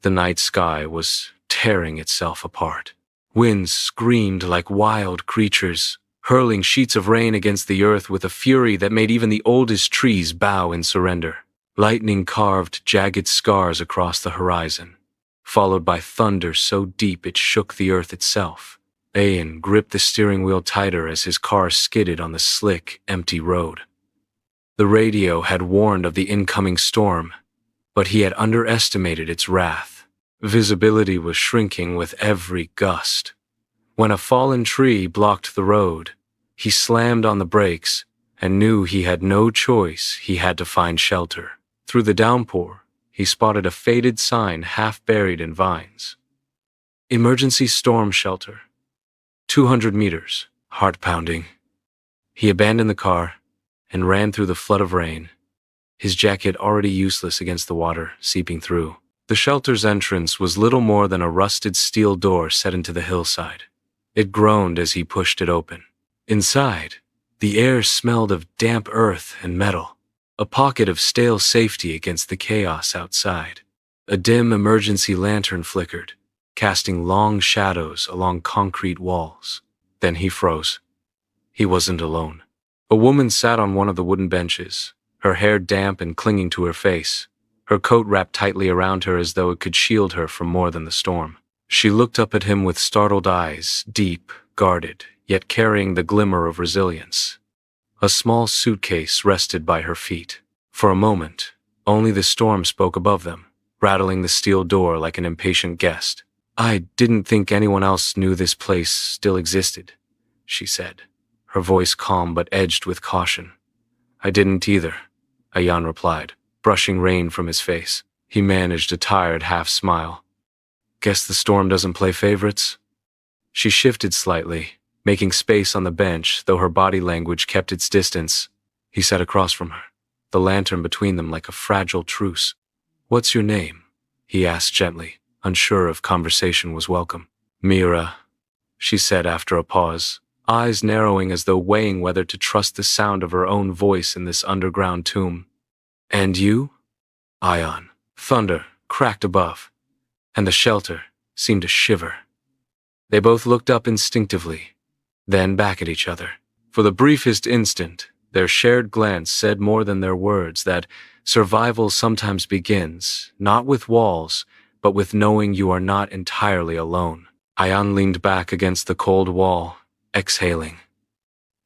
The night sky was tearing itself apart. Winds screamed like wild creatures, hurling sheets of rain against the earth with a fury that made even the oldest trees bow in surrender. Lightning carved jagged scars across the horizon, followed by thunder so deep it shook the earth itself. Ayaan gripped the steering wheel tighter as his car skidded on the slick, empty road. The radio had warned of the incoming storm, but he had underestimated its wrath. Visibility was shrinking with every gust. When a fallen tree blocked the road, he slammed on the brakes and knew he had no choice. He had to find shelter. Through the downpour, he spotted a faded sign half buried in vines. Emergency storm shelter. 200 meters. Heart pounding. He abandoned the car and ran through the flood of rain, his jacket already useless against the water seeping through. The shelter's entrance was little more than a rusted steel door set into the hillside. It groaned as he pushed it open. Inside, the air smelled of damp earth and metal, a pocket of stale safety against the chaos outside. A dim emergency lantern flickered, casting long shadows along concrete walls. Then he froze. He wasn't alone. A woman sat on one of the wooden benches, her hair damp and clinging to her face, her coat wrapped tightly around her as though it could shield her from more than the storm. She looked up at him with startled eyes, deep, guarded, yet carrying the glimmer of resilience. A small suitcase rested by her feet. For a moment, only the storm spoke above them, rattling the steel door like an impatient guest. "I didn't think anyone else knew this place still existed," she said, her voice calm but edged with caution. "I didn't either," Ayaan replied, brushing rain from his face. He managed a tired half smile. "Guess the storm doesn't play favorites?" She shifted slightly, making space on the bench, though her body language kept its distance. He sat across from her, the lantern between them like a fragile truce. "What's your name?" he asked gently, unsure if conversation was welcome. "Mira," she said after a pause, eyes narrowing as though weighing whether to trust the sound of her own voice in this underground tomb. "And you?" "Ayaan." Thunder cracked above, and the shelter seemed to shiver. They both looked up instinctively, then back at each other. For the briefest instant, their shared glance said more than their words, that survival sometimes begins, not with walls, but with knowing you are not entirely alone. Ayaan leaned back against the cold wall, exhaling.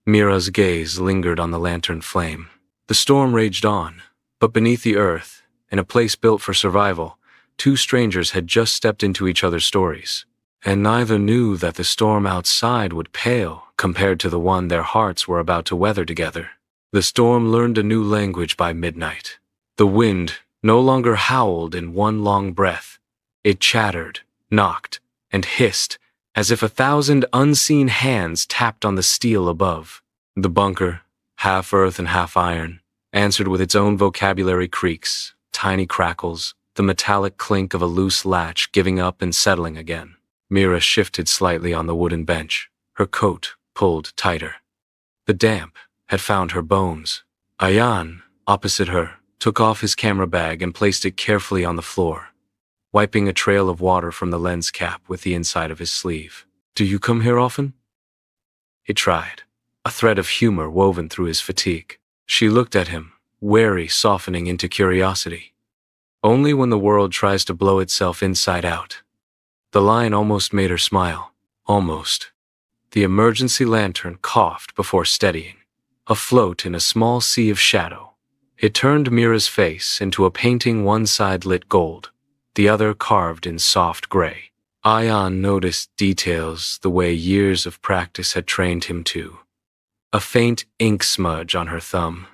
Mira's gaze lingered on the lantern flame. The storm raged on, but beneath the earth, in a place built for survival, two strangers had just stepped into each other's stories, and neither knew that the storm outside would pale compared to the one their hearts were about to weather together. The storm learned a new language by midnight. The wind no longer howled in one long breath. It chattered, knocked, and hissed, as if 1,000 unseen hands tapped on the steel above. The bunker, half earth and half iron, answered with its own vocabulary: creaks, tiny crackles, the metallic clink of a loose latch giving up and settling again. Mira shifted slightly on the wooden bench, her coat pulled tighter. The damp had found her bones. Ayaan, opposite her, took off his camera bag and placed it carefully on the floor, wiping a trail of water from the lens cap with the inside of his sleeve. "Do you come here often?" He tried, a thread of humor woven through his fatigue. She looked at him, wary softening into curiosity. "Only when the world tries to blow itself inside out." The line almost made her smile. Almost. The emergency lantern coughed before steadying, afloat in a small sea of shadow. It turned Mira's face into a painting, one side lit gold, the other carved in soft gray. Ayaan noticed details the way years of practice had trained him to. A faint ink smudge on her thumb,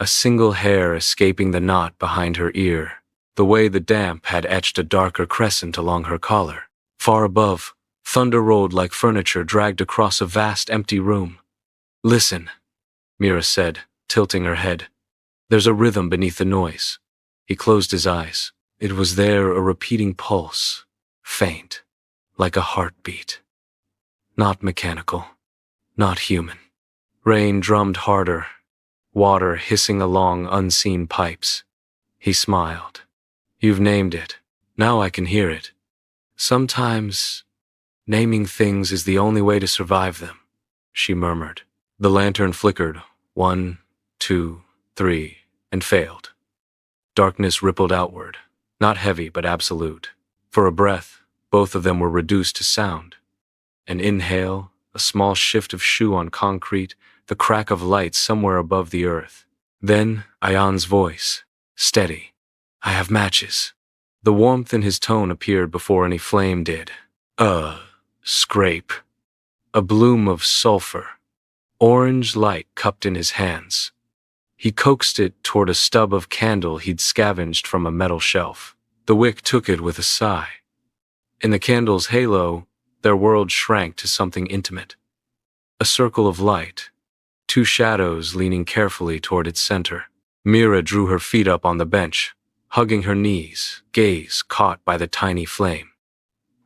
a single hair escaping the knot behind her ear, the way the damp had etched a darker crescent along her collar. Far above, thunder rolled like furniture dragged across a vast empty room. "Listen," Mira said, tilting her head. "There's a rhythm beneath the noise." He closed his eyes. It was there, a repeating pulse, faint, like a heartbeat. Not mechanical, not human. Rain drummed harder, water hissing along unseen pipes. He smiled. "You've named it. Now I can hear it. Sometimes, naming things is the only way to survive them, she murmured. The lantern flickered, 1, 2, 3, and failed. Darkness rippled outward, not heavy but absolute. For a breath, both of them were reduced to sound. An inhale, a small shift of shoe on concrete, the crack of light somewhere above the earth. Then, Ayaan's voice, steady. I have matches. The warmth in his tone appeared before any flame did. Scrape. A bloom of sulfur. Orange light cupped in his hands. He coaxed it toward a stub of candle he'd scavenged from a metal shelf. The wick took it with a sigh. In the candle's halo, their world shrank to something intimate. A circle of light, two shadows leaning carefully toward its center. Mira drew her feet up on the bench, hugging her knees, gaze caught by the tiny flame.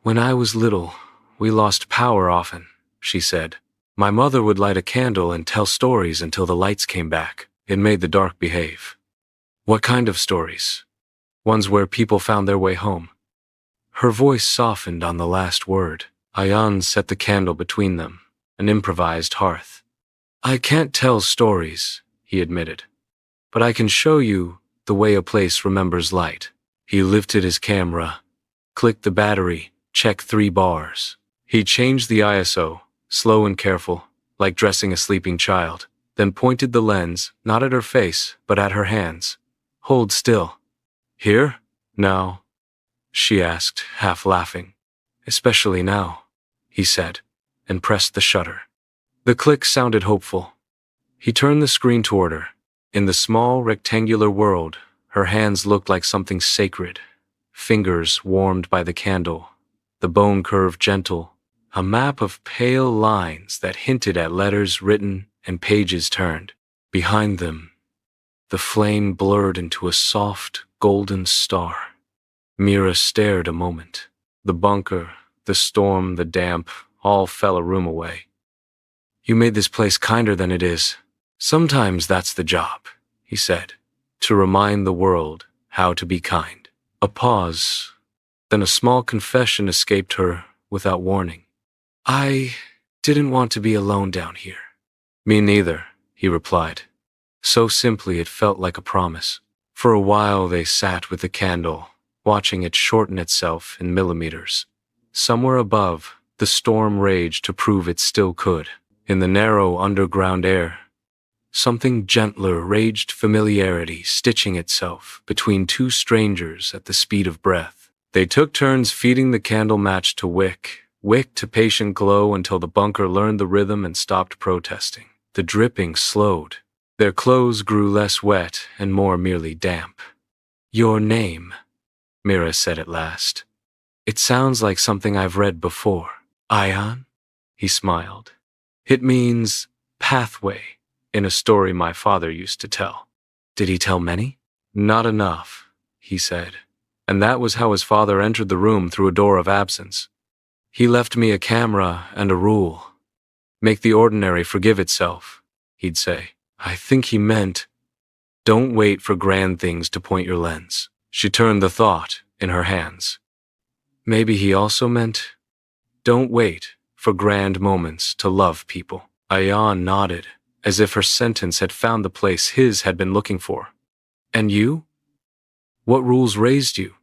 When I was little, we lost power often, she said. My mother would light a candle and tell stories until the lights came back. It made the dark behave. What kind of stories? Ones where people found their way home. Her voice softened on the last word. Ayaan set the candle between them, an improvised hearth. I can't tell stories, he admitted, but I can show you the way a place remembers light. He lifted his camera, clicked the battery, checked 3 bars. He changed the ISO, slow and careful, like dressing a sleeping child, then pointed the lens, not at her face, but at her hands. Hold still. Here? Now? She asked, half laughing. Especially now, he said, and pressed the shutter. The click sounded hopeful. He turned the screen toward her. In the small, rectangular world, her hands looked like something sacred. Fingers warmed by the candle, the bone curve gentle, a map of pale lines that hinted at letters written and pages turned. Behind them, the flame blurred into a soft, golden star. Mira stared a moment. The bunker, the storm, the damp, all fell a room away. You made this place kinder than it is. Sometimes that's the job, he said, to remind the world how to be kind. A pause, then a small confession escaped her without warning. I didn't want to be alone down here. Me neither, he replied. So simply it felt like a promise. For a while they sat with the candle, watching it shorten itself in millimeters. Somewhere above, the storm raged to prove it still could. In the narrow underground air, something gentler raged, familiarity stitching itself between two strangers at the speed of breath. They took turns feeding the candle match to wick to patient glow until the bunker learned the rhythm and stopped protesting. The dripping slowed. Their clothes grew less wet and more merely damp. Your name, Mira said at last. It sounds like something I've read before. Ayaan? He smiled. It means pathway in a story my father used to tell. Did he tell many? Not enough, he said. And that was how his father entered the room through a door of absence. He left me a camera and a rule. Make the ordinary forgive itself, he'd say. I think he meant, don't wait for grand things to point your lens. She turned the thought in her hands. Maybe he also meant, don't wait for grand moments to love people. Ayaan nodded, as if her sentence had found the place his had been looking for. And you? What rules raised you?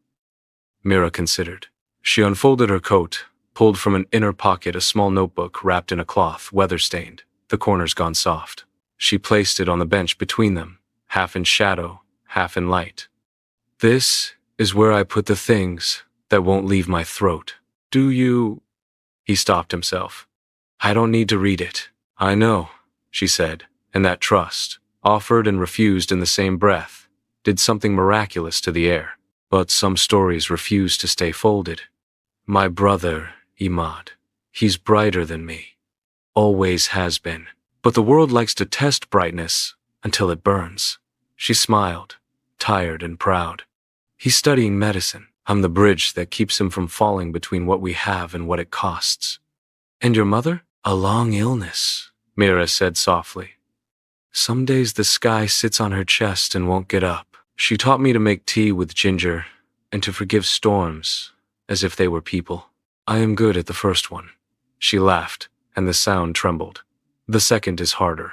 Mira considered. She unfolded her coat, pulled from an inner pocket a small notebook wrapped in a cloth, weather-stained, the corners gone soft. She placed it on the bench between them, half in shadow, half in light. This is where I put the things that won't leave my throat. Do you... He stopped himself. I don't need to read it. I know, she said, and that trust, offered and refused in the same breath, did something miraculous to the air. But some stories refuse to stay folded. My brother, Imad, he's brighter than me. Always has been. But the world likes to test brightness until it burns. She smiled, tired and proud. He's studying medicine. I'm the bridge that keeps him from falling between what we have and what it costs. And your mother? A long illness, Mira said softly. Some days the sky sits on her chest and won't get up. She taught me to make tea with ginger and to forgive storms as if they were people. I am good at the first one. She laughed, and the sound trembled. The second is harder.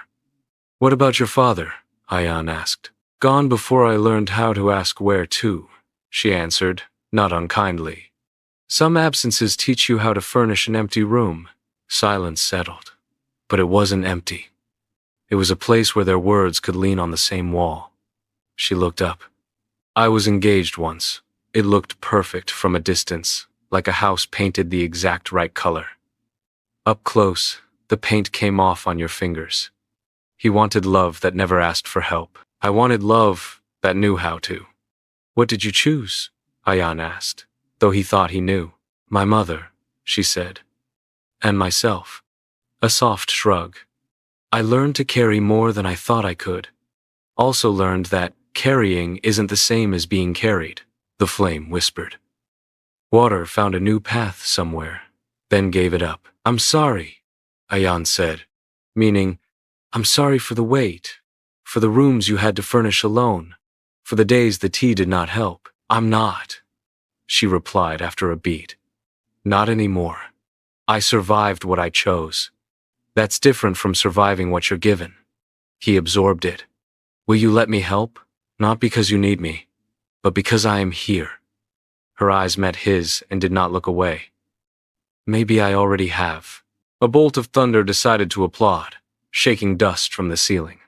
What about your father? Ayaan asked. Gone before I learned how to ask where to, she answered, not unkindly. Some absences teach you how to furnish an empty room. Silence settled. But it wasn't empty. It was a place where their words could lean on the same wall. She looked up. I was engaged once. It looked perfect from a distance, like a house painted the exact right color. Up close, the paint came off on your fingers. He wanted love that never asked for help. I wanted love that knew how to. What did you choose? Ayaan asked, though he thought he knew. My mother, she said. And myself. A soft shrug. I learned to carry more than I thought I could. Also learned that carrying isn't the same as being carried, the flame whispered. Water found a new path somewhere, then gave it up. I'm sorry, Ayaan said, meaning, I'm sorry for the wait, for the rooms you had to furnish alone, for the days the tea did not help. I'm not, she replied after a beat. Not anymore. I survived what I chose. That's different from surviving what you're given. He absorbed it. Will you let me help? Not because you need me, but because I am here. Her eyes met his and did not look away. Maybe I already have. A bolt of thunder decided to applaud, shaking dust from the ceiling.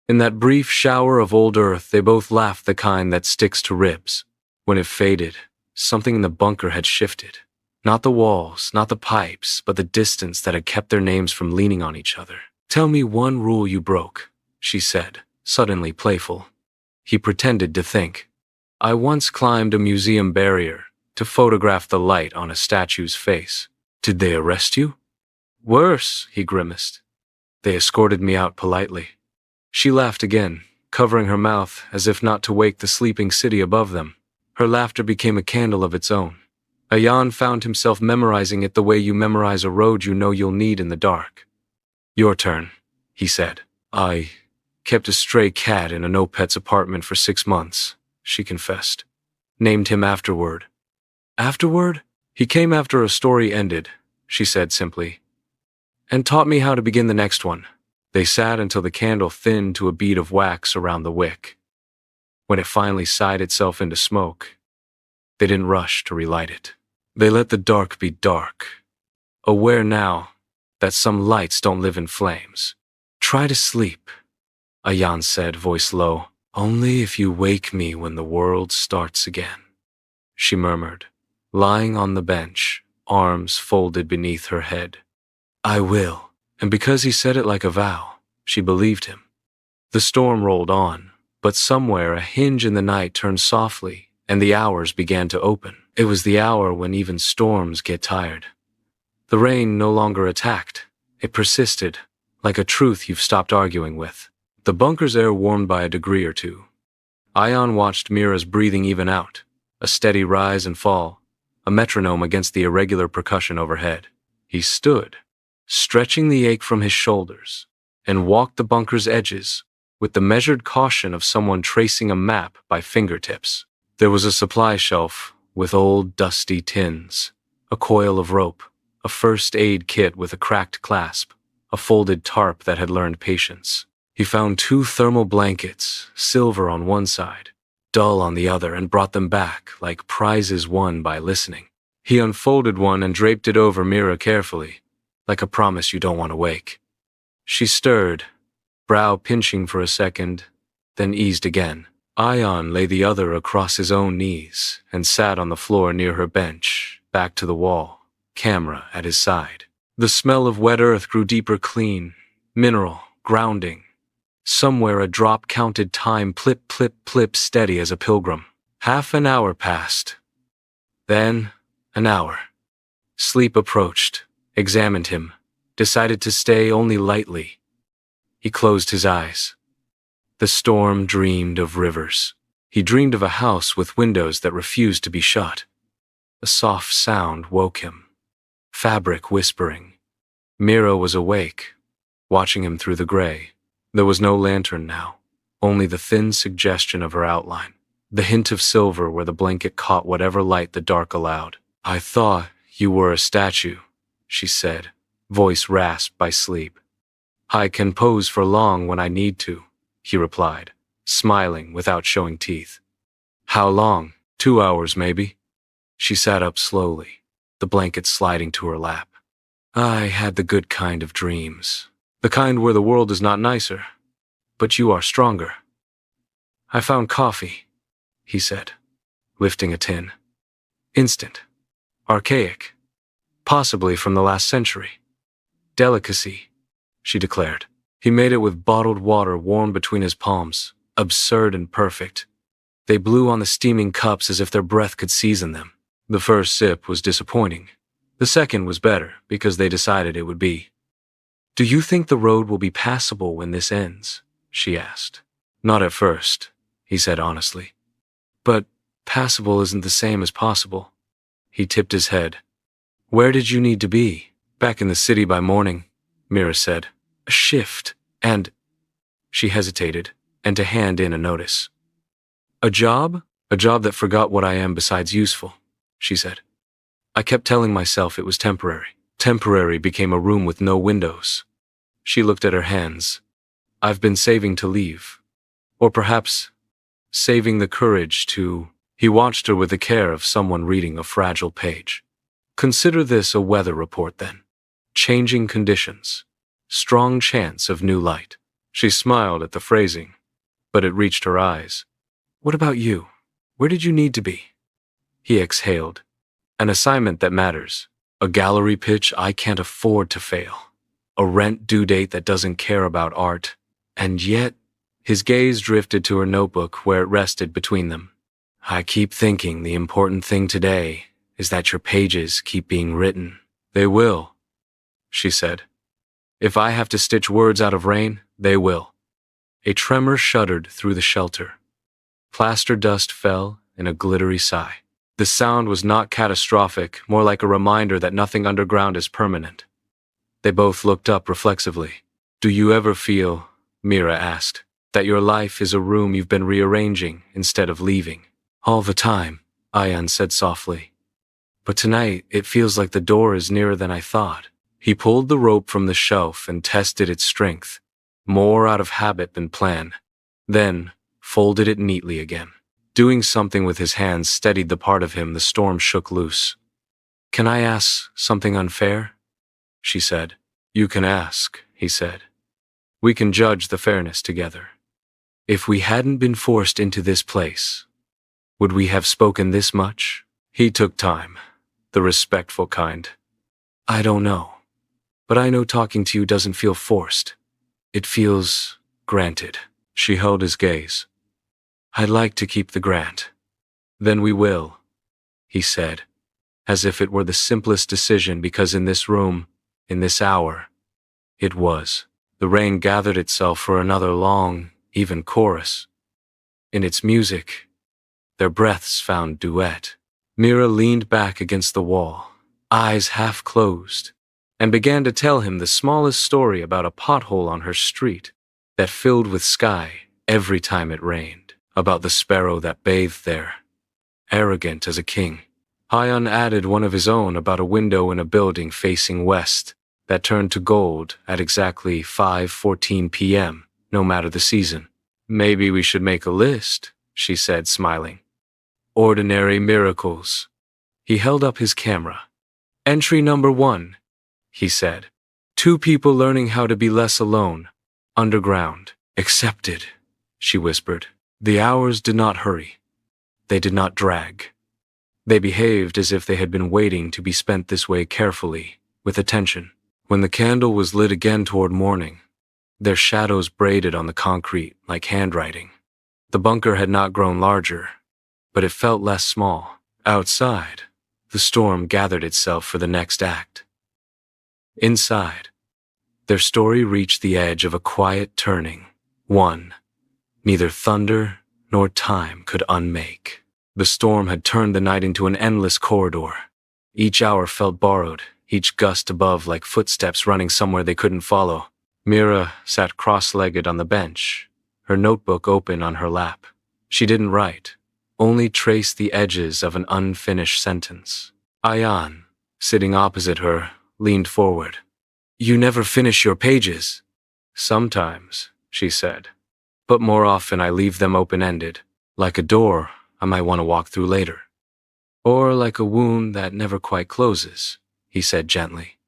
In that brief shower of old earth, they both laughed, the kind that sticks to ribs. When it faded, something in the bunker had shifted. Not the walls, not the pipes, but the distance that had kept their names from leaning on each other. Tell me one rule you broke, she said, suddenly playful. He pretended to think. I once climbed a museum barrier to photograph the light on a statue's face. Did they arrest you? Worse, he grimaced. They escorted me out politely. She laughed again, covering her mouth as if not to wake the sleeping city above them. Her laughter became a candle of its own. Ayaan found himself memorizing it the way you memorize a road you know you'll need in the dark. Your turn, he said. I kept a stray cat in a no-pets apartment for 6 months, she confessed. Named him afterward. Afterward? He came after a story ended, she said simply. And taught me how to begin the next one. They sat until the candle thinned to a bead of wax around the wick. When it finally sighed itself into smoke, they didn't rush to relight it. They let the dark be dark, aware now that some lights don't live in flames. Try to sleep, Ayaan said, voice low. Only if you wake me when the world starts again, she murmured, lying on the bench, arms folded beneath her head. I will. And because he said it like a vow, she believed him. The storm rolled on, but somewhere a hinge in the night turned softly, and the hours began to open. It was the hour when even storms get tired. The rain no longer attacked. It persisted, like a truth you've stopped arguing with. The bunker's air warmed by a degree or two. Ayaan watched Mira's breathing even out, a steady rise and fall, a metronome against the irregular percussion overhead. He stood, stretching the ache from his shoulders, and walked the bunker's edges with the measured caution of someone tracing a map by fingertips. There was a supply shelf with old, dusty tins, a coil of rope, a first aid kit with a cracked clasp, a folded tarp that had learned patience. He found 2 thermal blankets, silver on one side, dull on the other, and brought them back like prizes won by listening. He unfolded one and draped it over Mira carefully, like a promise you don't want to wake. She stirred, brow pinching for a second, then eased again. Ayaan lay the other across his own knees and sat on the floor near her bench, back to the wall, camera at his side. The smell of wet earth grew deeper, clean, mineral, grounding. Somewhere a drop counted time, plip, plip, plip, steady as a pilgrim. Half an hour passed. Then, an hour. Sleep approached, examined him, decided to stay only lightly. He closed his eyes. The storm dreamed of rivers. He dreamed of a house with windows that refused to be shut. A soft sound woke him. Fabric whispering. Mira was awake, watching him through the gray. There was no lantern now, only the thin suggestion of her outline. the hint of silver where the blanket caught whatever light the dark allowed. "I thought you were a statue," she said, voice rasped by sleep. "I can pose for long when I need to," he replied, smiling without showing teeth. "How long? 2 hours, maybe?" She sat up slowly, the blanket sliding to her lap. "I had the good kind of dreams. The kind where the world is not nicer, but you are stronger." "I found coffee," he said, lifting a tin. "Instant. Archaic. Possibly from the last century. Delicacy," she declared. He made it with bottled water warm between his palms, absurd and perfect. They blew on the steaming cups as if their breath could season them. The first sip was disappointing. The second was better because they decided it would be. "Do you think the road will be passable when this ends?" she asked. "Not at first," he said honestly. "But passable isn't the same as possible." He tipped his head. "Where did you need to be?" "Back in the city by morning," Mira said. "A shift, and—" She hesitated, and to hand in a notice. "A job? A job that forgot what I am besides useful," she said. "I kept telling myself it was temporary." Temporary became a room with no windows. She looked at her hands. "I've been saving to leave. Or perhaps saving the courage to—" He watched her with the care of someone reading a fragile page. "Consider this a weather report then. Changing conditions. Strong chance of new light." She smiled at the phrasing, but it reached her eyes. "What about you? Where did you need to be?" He exhaled. "An assignment that matters. A gallery pitch I can't afford to fail. A rent due date that doesn't care about art. And yet—" His gaze drifted to her notebook where it rested between them. "I keep thinking the important thing today is that your pages keep being written." "They will," she said. "If I have to stitch words out of rain, they will." A tremor shuddered through the shelter. Plaster dust fell in a glittery sigh. The sound was not catastrophic, more like a reminder that nothing underground is permanent. They both looked up reflexively. "Do you ever feel," Mira asked, "that your life is a room you've been rearranging instead of leaving?" "All the time," Ayaan said softly. "But tonight it feels like the door is nearer than I thought." He pulled the rope from the shelf and tested its strength, more out of habit than plan, then folded it neatly again. Doing something with his hands steadied the part of him the storm shook loose. "Can I ask something unfair?" she said. "You can ask," he said. "We can judge the fairness together. If we hadn't been forced into this place, would we have spoken this much?" He took time, the respectful kind. "I don't know. But I know talking to you doesn't feel forced. It feels granted." She held his gaze. "I'd like to keep the grant." "Then we will," he said, as if it were the simplest decision because in this room, in this hour, it was. The rain gathered itself for another long, even chorus. In its music, their breaths found duet. Mira leaned back against the wall, eyes half closed, and began to tell him the smallest story about a pothole on her street that filled with sky every time it rained, about the sparrow that bathed there, arrogant as a king. Ayaan added one of his own about a window in a building facing west that turned to gold at exactly 5:14 p.m., no matter the season. "Maybe we should make a list," she said, smiling. "Ordinary miracles." He held up his camera. "Entry number 1, he said. 2 people learning how to be less alone. Underground. Accepted," she whispered. The hours did not hurry. They did not drag. They behaved as if they had been waiting to be spent this way carefully, with attention. When the candle was lit again toward morning, their shadows braided on the concrete like handwriting. The bunker had not grown larger, but it felt less small. Outside, the storm gathered itself for the next act. Inside, their story reached the edge of a quiet turning, one neither thunder nor time could unmake. The storm had turned the night into an endless corridor. Each hour felt borrowed, each gust above like footsteps running somewhere they couldn't follow. Mira sat cross-legged on the bench, her notebook open on her lap. She didn't write. only traced the edges of an unfinished sentence. Ayaan, sitting opposite her, leaned forward. "You never finish your pages." "Sometimes," she said. "But more often I leave them open-ended, like a door I might want to walk through later. Or like a wound that never quite closes," he said gently.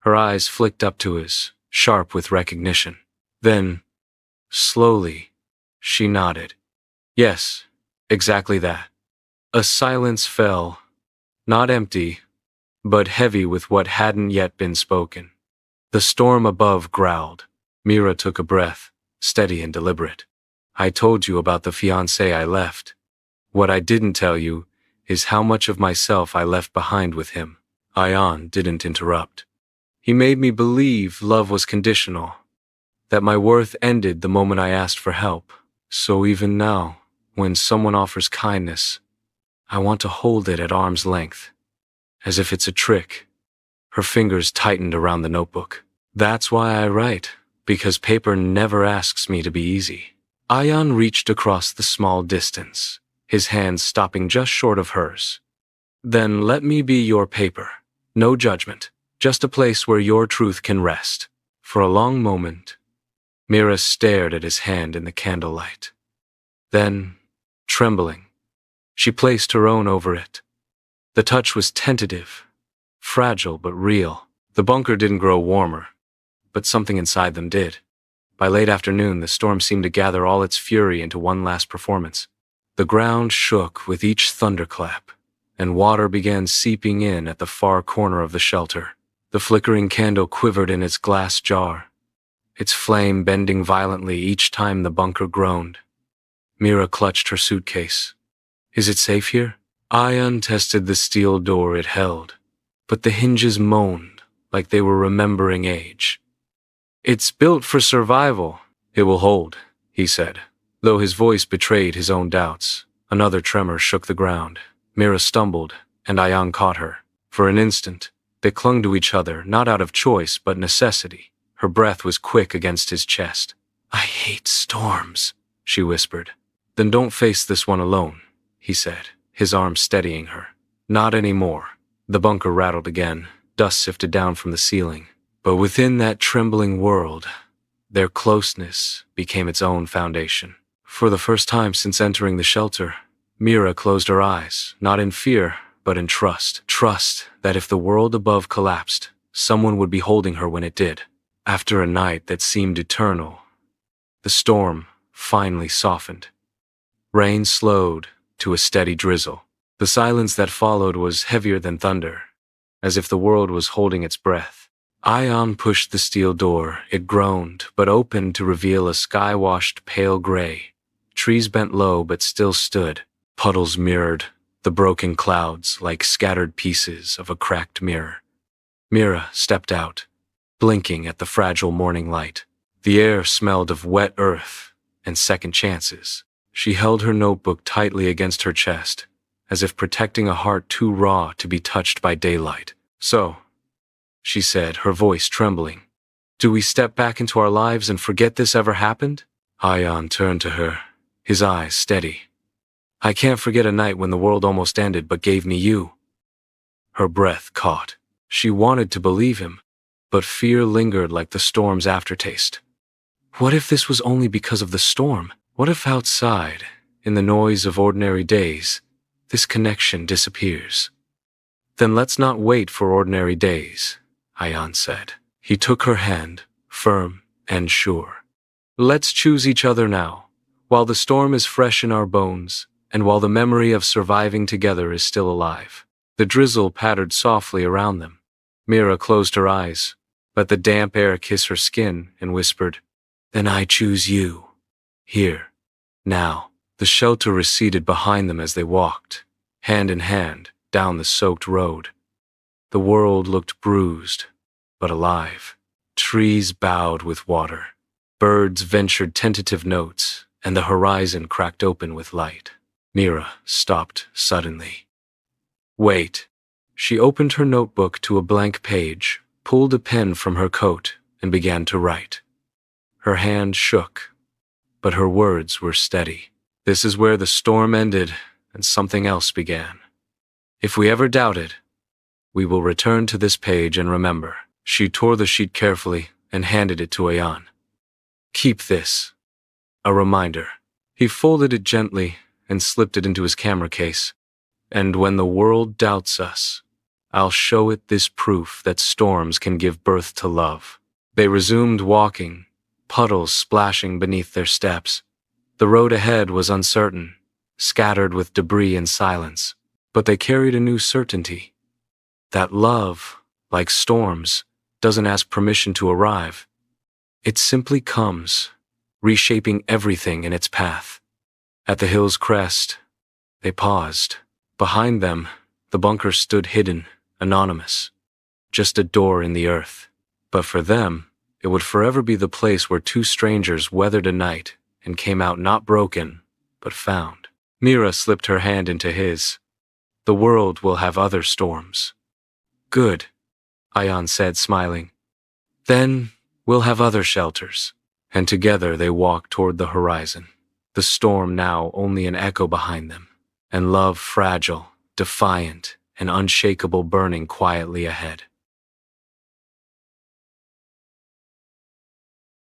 Her eyes flicked up to his, sharp with recognition. Then, slowly, she nodded. "Yes, exactly that." A silence fell, not empty, but heavy with what hadn't yet been spoken. The storm above growled. Mira took a breath, steady and deliberate. "I told you about the fiancé I left. What I didn't tell you is how much of myself I left behind with him." Ayaan didn't interrupt. "He made me believe love was conditional, that my worth ended the moment I asked for help. So even now, when someone offers kindness, I want to hold it at arm's length, as if it's a trick." Her fingers tightened around the notebook. "That's why I write, because paper never asks me to be easy." Ayaan reached across the small distance, his hands stopping just short of hers. "Then let me be your paper. No judgment, just a place where your truth can rest." For a long moment, Mira stared at his hand in the candlelight. Then, trembling, she placed her own over it. The touch was tentative, fragile but real. The bunker didn't grow warmer, but something inside them did. By late afternoon, the storm seemed to gather all its fury into one last performance. The ground shook with each thunderclap, and water began seeping in at the far corner of the shelter. The flickering candle quivered in its glass jar, its flame bending violently each time the bunker groaned. Mira clutched her suitcase. "Is it safe here?" Ayaan tested the steel door it held, but the hinges moaned like they were remembering age. "It's built for survival. It will hold," he said. Though his voice betrayed his own doubts, another tremor shook the ground. Mira stumbled, and Ayaan caught her. For an instant, they clung to each other, not out of choice but necessity. Her breath was quick against his chest. "I hate storms," she whispered. "Then don't face this one alone," he said, his arm steadying her. "Not anymore." The bunker rattled again, dust sifted down from the ceiling. But within that trembling world, their closeness became its own foundation. For the first time since entering the shelter, Mira closed her eyes, not in fear, but in trust. Trust that if the world above collapsed, someone would be holding her when it did. After a night that seemed eternal, the storm finally softened. Rain slowed to a steady drizzle. The silence that followed was heavier than thunder, as if the world was holding its breath. Ayaan pushed the steel door. It groaned, but opened to reveal a sky-washed pale gray. Trees bent low but still stood. Puddles mirrored the broken clouds like scattered pieces of a cracked mirror. Mira stepped out, blinking at the fragile morning light. The air smelled of wet earth and second chances. She held her notebook tightly against her chest, as if protecting a heart too raw to be touched by daylight. "So," she said, her voice trembling, "do we step back into our lives and forget this ever happened?" Ayaan turned to her, his eyes steady. "I can't forget a night when the world almost ended but gave me you." Her breath caught. She wanted to believe him, but fear lingered like the storm's aftertaste. What if this was only because of the storm? What if outside, in the noise of ordinary days, this connection disappears? "Then let's not wait for ordinary days," Ayaan said. He took her hand, firm and sure. "Let's choose each other now, while the storm is fresh in our bones, and while the memory of surviving together is still alive." The drizzle pattered softly around them. Mira closed her eyes, let the damp air kiss her skin, and whispered, "Then I choose you. Here. Now." The shelter receded behind them as they walked, hand in hand, down the soaked road. The world looked bruised, but alive. Trees bowed with water. Birds ventured tentative notes, and the horizon cracked open with light. Mira stopped suddenly. "Wait." She opened her notebook to a blank page, pulled a pen from her coat, and began to write. Her hand shook, but her words were steady. "This is where the storm ended, and something else began. If we ever doubt it, we will return to this page and remember. She tore the sheet carefully and handed it to Ayaan. Keep this. A reminder. He folded it gently and slipped it into his camera case. And when the world doubts us, I'll show it this proof that storms can give birth to love. They resumed walking, puddles splashing beneath their steps. The road ahead was uncertain, scattered with debris and silence, but they carried a new certainty. That love, like storms, doesn't ask permission to arrive. It simply comes, reshaping everything in its path. At the hill's crest, they paused. Behind them, the bunker stood hidden, anonymous. Just a door in the earth. But for them, it would forever be the place where two strangers weathered a night and came out not broken, but found. Mira slipped her hand into his. The world will have other storms. Good, Ayaan said, smiling. Then we'll have other shelters. And together they walked toward the horizon, the storm now only an echo behind them, and love fragile, defiant, and unshakable burning quietly ahead.